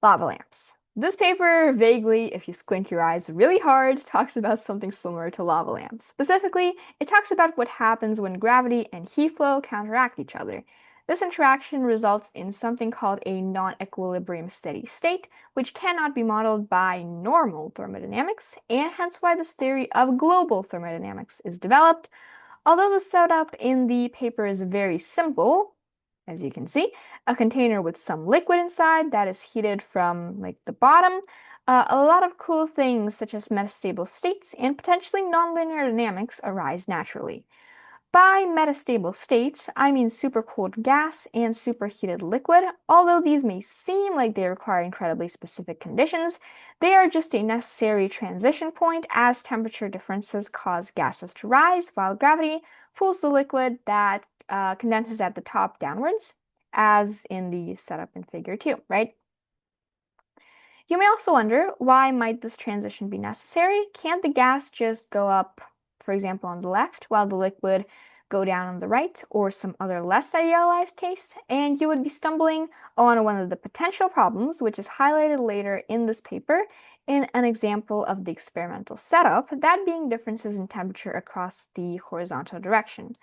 Lava lamps. This paper, vaguely, if you squint your eyes really hard, talks about something similar to lava lamps. Specifically, it talks about what happens when gravity and heat flow counteract each other. This interaction results in something called a non-equilibrium steady state, which cannot be modeled by normal thermodynamics, and hence why this theory of global thermodynamics is developed. Although the setup in the paper is very simple, as you can see, a container with some liquid inside that is heated from like the bottom. A lot of cool things such as metastable states and potentially nonlinear dynamics arise naturally. By metastable states, I mean supercooled gas and superheated liquid. Although these may seem like they require incredibly specific conditions, they are just a necessary transition point as temperature differences cause gases to rise while gravity pulls the liquid that condenses at the top downwards, as in the setup in figure 2, right? You may also wonder, why might this transition be necessary? Can't the gas just go up, for example, on the left, while the liquid go down on the right, or some other less idealized case? And you would be stumbling on one of the potential problems, which is highlighted later in this paper in an example of the experimental setup, that being differences in temperature across the horizontal direction.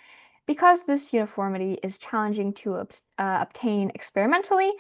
Because this uniformity is challenging to obtain experimentally,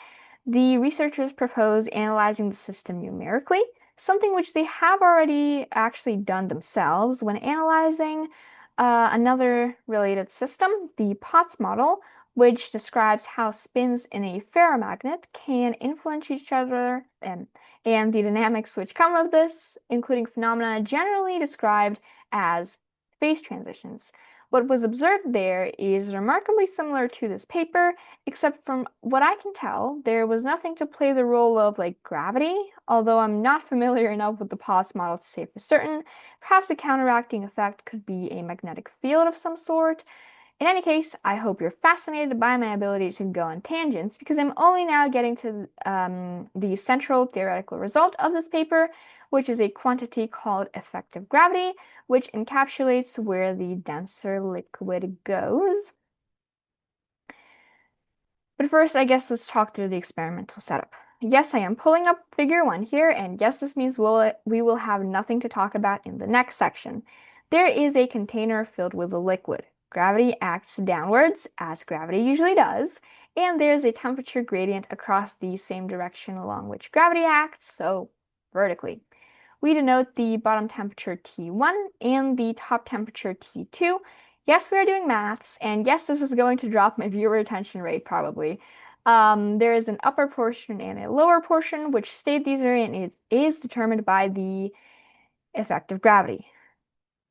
the researchers propose analyzing the system numerically, something which they have already actually done themselves when analyzing another related system, the Potts model, which describes how spins in a ferromagnet can influence each other and the dynamics which come of this, including phenomena generally described as phase transitions. What was observed there is remarkably similar to this paper, except from what I can tell, there was nothing to play the role of like gravity, although I'm not familiar enough with the Potts model to say for certain. Perhaps a counteracting effect could be a magnetic field of some sort. In any case, I hope you're fascinated by my ability to go on tangents because I'm only now getting to the central theoretical result of this paper, which is a quantity called effective gravity, which encapsulates where the denser liquid goes. But first, I guess let's talk through the experimental setup. Yes, I am pulling up figure 1 here, and yes, this means we will have nothing to talk about in the next section. There is a container filled with a liquid. Gravity acts downwards, as gravity usually does, and there's a temperature gradient across the same direction along which gravity acts, so vertically. We denote the bottom temperature T1 and the top temperature T2. Yes, we are doing maths, and yes, this is going to drop my viewer attention rate probably. There is an upper portion and a lower portion, which state these are in. It is determined by the effective gravity.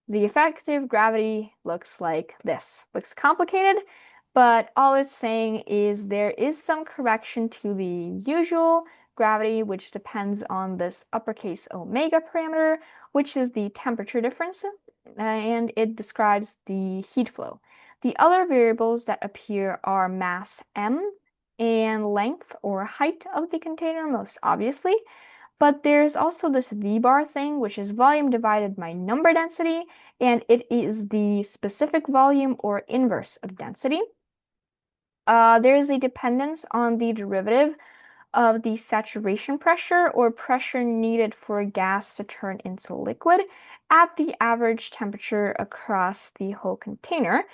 The effective gravity looks like this. Looks complicated, but all it's saying is there is some correction to the usual gravity, which depends on this uppercase omega parameter, which is the temperature difference, and it describes the heat flow. The other variables that appear are mass m and length or height of the container, most obviously. But there's also this V-bar thing, which is volume divided by number density, and it is the specific volume or inverse of density. There is a dependence on the derivative of the saturation pressure or pressure needed for a gas to turn into liquid at the average temperature across the whole container.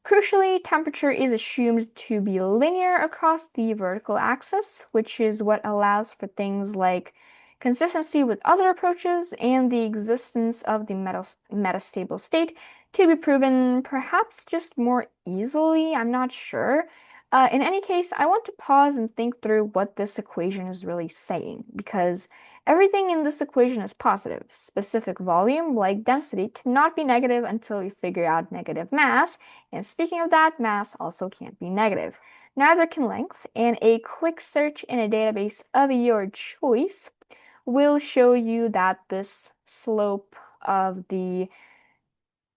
Crucially, temperature is assumed to be linear across the vertical axis, which is what allows for things like consistency with other approaches and the existence of the metastable state to be proven perhaps just more easily. I'm not sure. In any case, I want to pause and think through what this equation is really saying, because everything in this equation is positive. Specific volume, like density, cannot be negative until we figure out negative mass, and speaking of that, mass also can't be negative. Neither can length, and a quick search in a database of your choice will show you that this slope of the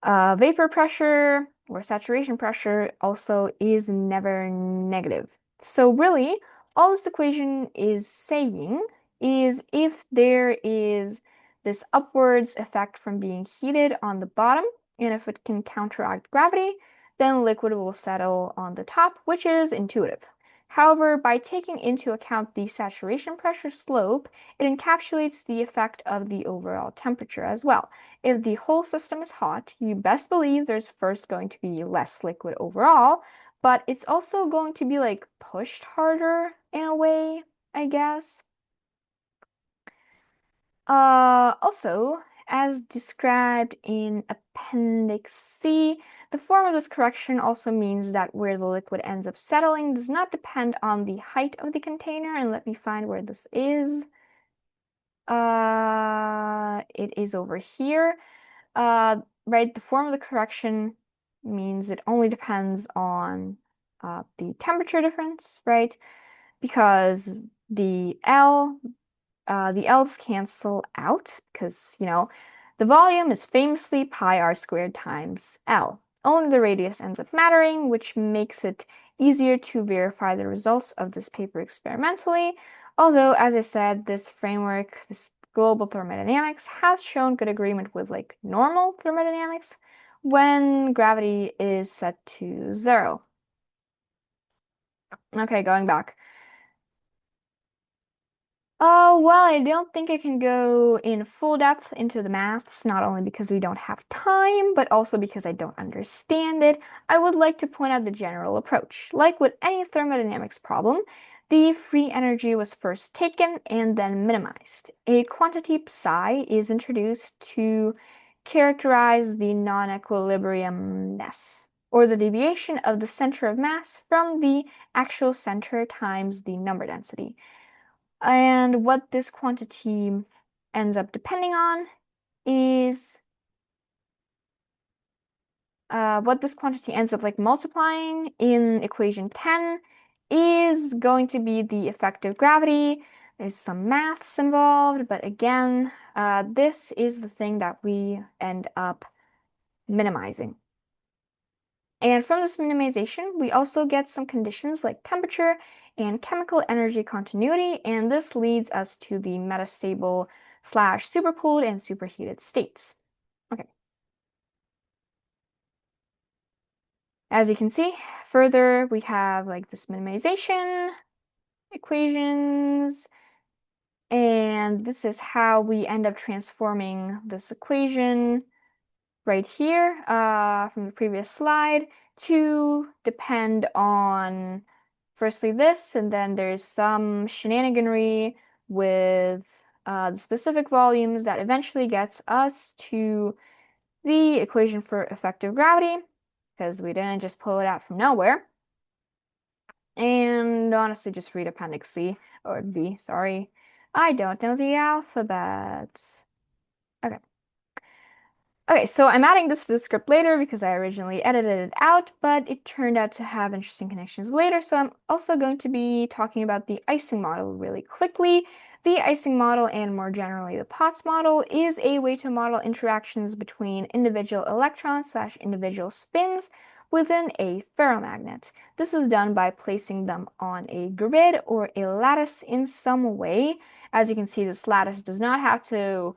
vapor pressure or saturation pressure also is never negative. So really, all this equation is saying is if there is this upwards effect from being heated on the bottom, and if it can counteract gravity, then liquid will settle on the top, which is intuitive. However, by taking into account the saturation pressure slope, it encapsulates the effect of the overall temperature as well. If the whole system is hot, you best believe there's first going to be less liquid overall, but it's also going to be like pushed harder in a way, I guess. Also, as described in Appendix C, the form of this correction also means that where the liquid ends up settling does not depend on the height of the container. And let me find where this is. It is over here. Right, the form of the correction means it only depends on the temperature difference, right? Because the L the L's cancel out because, the volume is famously pi r squared times L. Only the radius ends up mattering, which makes it easier to verify the results of this paper experimentally. Although, as I said, this framework, this global thermodynamics, has shown good agreement with like normal thermodynamics when gravity is set to 0. Okay, going back. Oh, well, I don't think I can go in full depth into the maths, not only because we don't have time, but also because I don't understand it. I would like to point out the general approach. Like with any thermodynamics problem, the free energy was first taken and then minimized. A quantity psi is introduced to characterize the non-equilibriumness, or the deviation of the center of mass from the actual center times the number density. And what this quantity ends up depending on is what this quantity ends up like multiplying in equation 10 is going to be the effective gravity. There's some maths involved, but again, this is the thing that we end up minimizing. And from this minimization, we also get some conditions like temperature and chemical energy continuity, and this leads us to the metastable / supercooled and superheated states. Okay. As you can see, further we have like this minimization equations, and this is how we end up transforming this equation right here from the previous slide to depend on firstly this, and then there's some shenaniganry with the specific volumes that eventually gets us to the equation for effective gravity, because we didn't just pull it out from nowhere. And honestly, just read Appendix C, or B, sorry. I don't know the alphabet. Okay. Okay, so I'm adding this to the script later because I originally edited it out, but it turned out to have interesting connections later, so I'm also going to be talking about the Ising model really quickly. The Ising model, and more generally the Potts model, is a way to model interactions between individual electrons / individual spins within a ferromagnet. This is done by placing them on a grid or a lattice in some way. As you can see, this lattice does not have to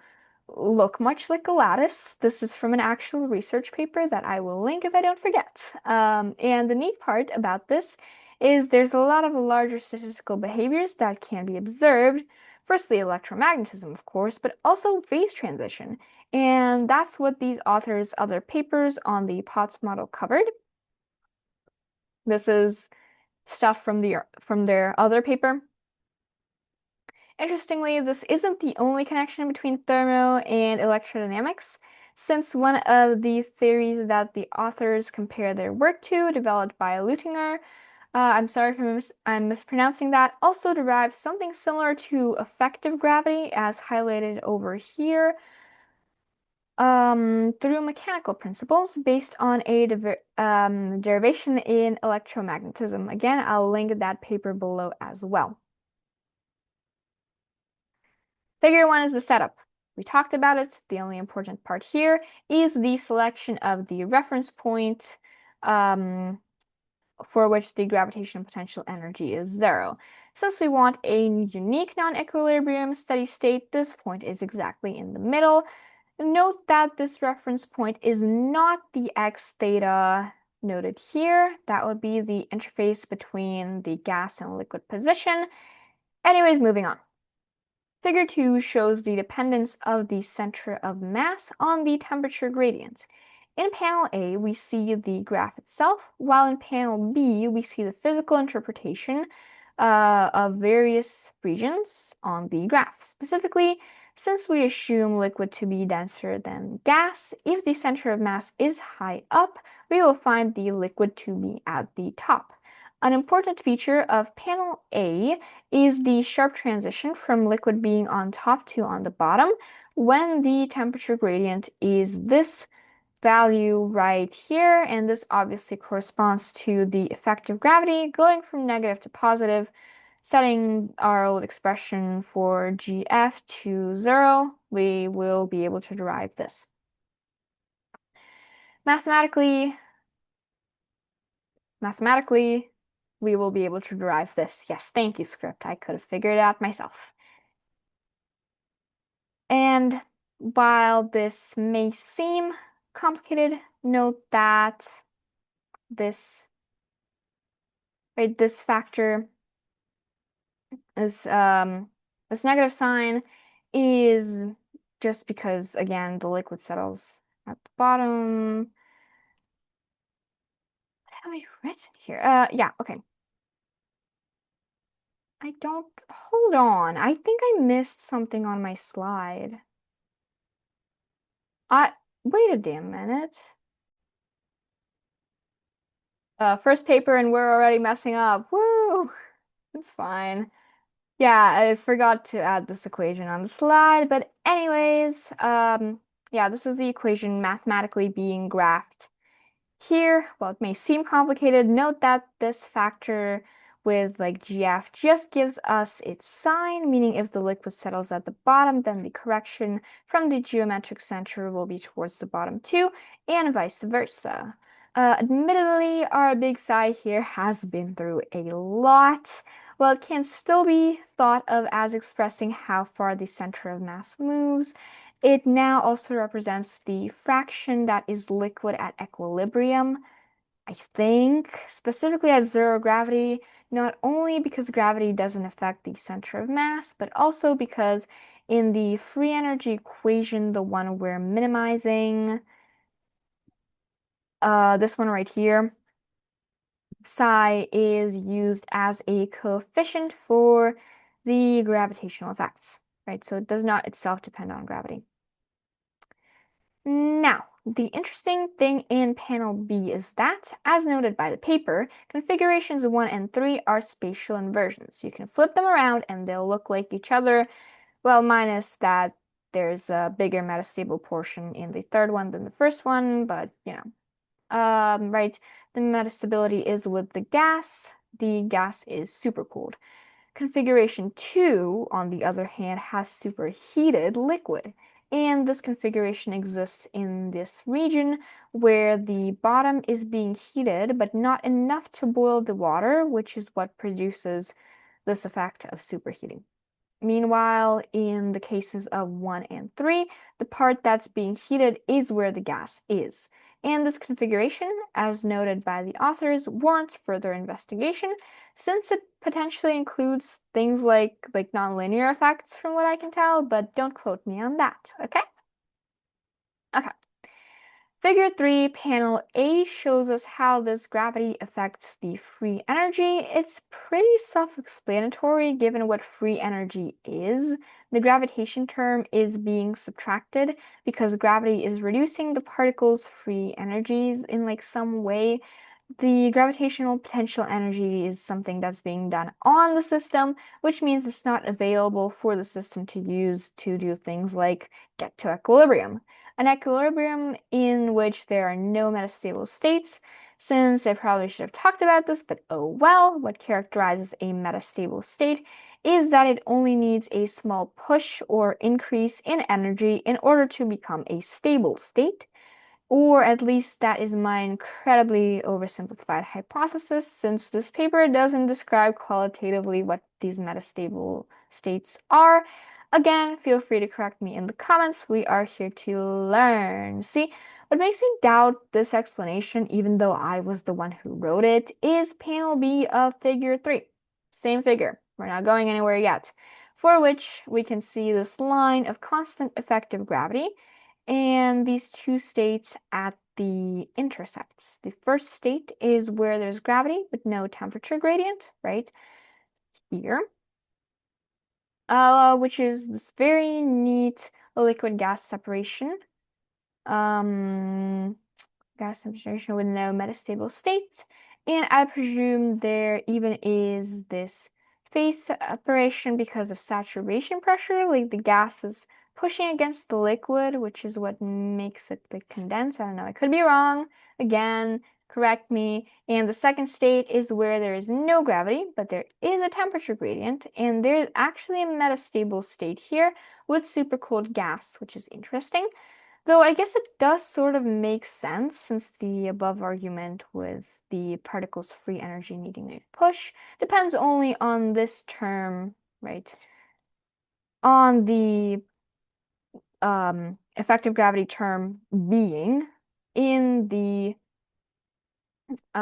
look much like a lattice. This is from an actual research paper that I will link if I don't forget. And the neat part about this is there's a lot of larger statistical behaviors that can be observed. Firstly, electromagnetism, of course, but also phase transition. And that's what these authors' other papers on the Potts model covered. This is stuff from their other paper. Interestingly, this isn't the only connection between thermo and electrodynamics, since one of the theories that the authors compare their work to, developed by Luttinger, I'm sorry if I'm mispronouncing that, also derives something similar to effective gravity, as highlighted over here, through mechanical principles based on a derivation in electromagnetism. Again, I'll link that paper below as well. Figure 1 is the setup. We talked about it. The only important part here is the selection of the reference point for which the gravitational potential energy is 0. Since we want a unique non-equilibrium steady state, this point is exactly in the middle. Note that this reference point is not the x theta noted here. That would be the interface between the gas and liquid position. Anyways, moving on. Figure 2 shows the dependence of the center of mass on the temperature gradient. In panel A, we see the graph itself, while in panel B, we see the physical interpretation of various regions on the graph. Specifically, since we assume liquid to be denser than gas, if the center of mass is high up, we will find the liquid to be at the top. An important feature of panel A is the sharp transition from liquid being on top to on the bottom when the temperature gradient is this value right here, and this obviously corresponds to the effect of gravity going from negative to positive. Setting our old expression for GF to 0, we will be able to derive this. Mathematically, we will be able to derive this. Yes, thank you, script. I could have figured it out myself. And while this may seem complicated, note that this factor is this negative sign is just because, again, the liquid settles at the bottom. What have I written here? Yeah, okay. Hold on. I think I missed something on my slide. Wait a damn minute. First paper and we're already messing up. Woo! It's fine. Yeah, I forgot to add this equation on the slide, but anyways, yeah, this is the equation mathematically being graphed here. While it may seem complicated, note that this factor with like GF just gives us its sign, meaning if the liquid settles at the bottom, then the correction from the geometric center will be towards the bottom too, and vice versa. Admittedly, our big psi here has been through a lot. While it can still be thought of as expressing how far the center of mass moves, it now also represents the fraction that is liquid at equilibrium, I think, specifically at zero gravity, not only because gravity doesn't affect the center of mass, but also because in the free energy equation, the one we're minimizing, this one right here, psi is used as a coefficient for the gravitational effects, right? So it does not itself depend on gravity. Now, the interesting thing in panel B is that, as noted by the paper, configurations 1 and 3 are spatial inversions. You can flip them around and they'll look like each other, well, minus that there's a bigger metastable portion in the third one than the first one, but you know. Right, the metastability is with the gas is supercooled. Configuration 2, on the other hand, has superheated liquid, and this configuration exists in this region where the bottom is being heated, but not enough to boil the water, which is what produces this effect of superheating. Meanwhile, in the cases of 1 and 3, the part that's being heated is where the gas is. And this configuration, as noted by the authors, warrants further investigation since it potentially includes things like nonlinear effects from what I can tell, but don't quote me on that, okay? Okay. Figure 3, panel A shows us how this gravity affects the free energy. It's pretty self-explanatory given what free energy is. The gravitation term is being subtracted because gravity is reducing the particle's free energies in some way. The gravitational potential energy is something that's being done on the system, which means it's not available for the system to use to do things like get to equilibrium. An equilibrium in which there are no metastable states, since I probably should have talked about this, but oh well, what characterizes a metastable state is that it only needs a small push or increase in energy in order to become a stable state. Or at least that is my incredibly oversimplified hypothesis, since this paper doesn't describe qualitatively what these metastable states are. Again, feel free to correct me in the comments. We are here to learn. See, What makes me doubt this explanation, even though I was the one who wrote it, is panel B of figure 3. Same figure. We're not going anywhere yet. For which we can see this line of constant effective gravity and these two states at the intersects. The first state is where there's gravity but no temperature gradient, right here, which is this very neat liquid gas separation. Gas concentration with no metastable state. And I presume there even is this phase separation because of saturation pressure, like the gas is pushing against the liquid, which is what makes it like condense. I don't know, I could be wrong. Again, correct me. And the second state is where there is no gravity, but there is a temperature gradient, and there's actually a metastable state here with supercooled gas, which is interesting. Though I guess it does sort of make sense since the above argument with the particle's free energy needing a push depends only on this term, right? On the effective gravity term being in the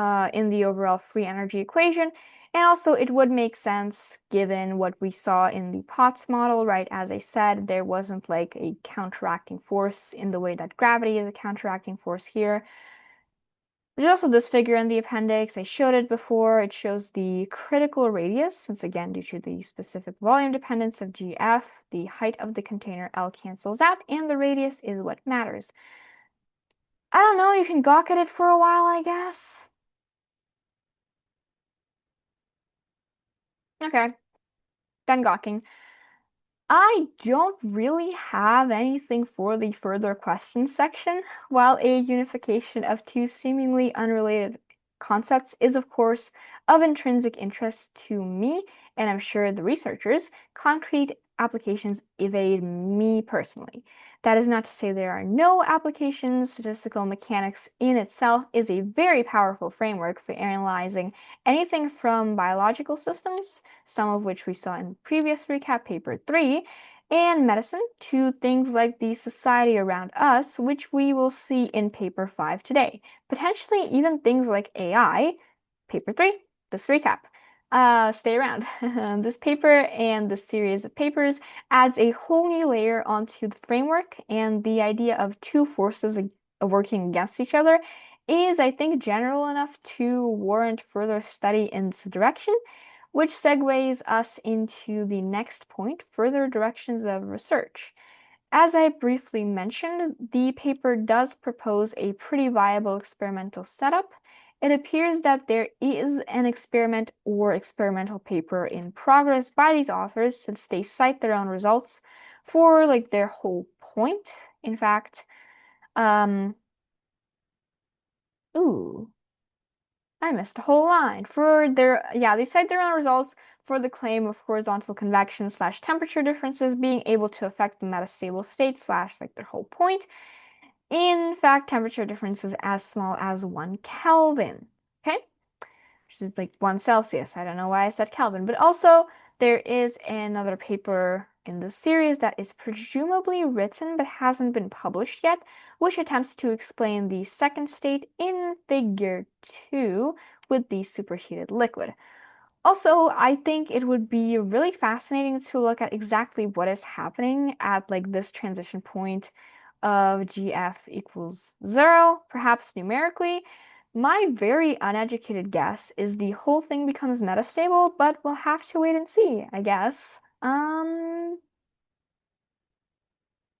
overall free energy equation. And also it would make sense given what we saw in the Potts model, right? As I said, there wasn't like a counteracting force in the way that gravity is a counteracting force here. There's also this figure in the appendix. I showed it before. It shows the critical radius, since again, due to the specific volume dependence of GF, the height of the container L cancels out, and the radius is what matters. I don't know, you can gawk at it for a while, I guess. Okay, done gawking. I don't really have anything for the further questions section. While a unification of two seemingly unrelated concepts is, of course, of intrinsic interest to me, and I'm sure the researchers, concrete applications evade me personally. That is not to say there are no applications. Statistical mechanics in itself is a very powerful framework for analyzing anything from biological systems, some of which we saw in previous recap paper 3, and medicine, to things like the society around us, which we will see in paper 5 today. Potentially even things like AI, paper 3, this recap. Stay around. This paper and this series of papers adds a whole new layer onto the framework, and the idea of two forces working against each other is, I think, general enough to warrant further study in this direction, which segues us into the next point, further directions of research. As I briefly mentioned, the paper does propose a pretty viable experimental setup. It appears that there is an experiment or experimental paper in progress by these authors since they cite their own results for like their whole point. In fact, ooh, I missed a whole line. They cite their own results for the claim of horizontal convection slash temperature differences being able to affect the metastable state slash like their whole point. In fact, temperature differences as small as 1 Kelvin. Okay? Which is like 1 Celsius. I don't know why I said Kelvin, but also there is another paper in the series that is presumably written but hasn't been published yet, which attempts to explain the second state in figure 2 with the superheated liquid. Also, I think it would be really fascinating to look at exactly what is happening at like this transition point of GF equals 0, perhaps numerically. My very uneducated guess is the whole thing becomes metastable, but we'll have to wait and see, I guess.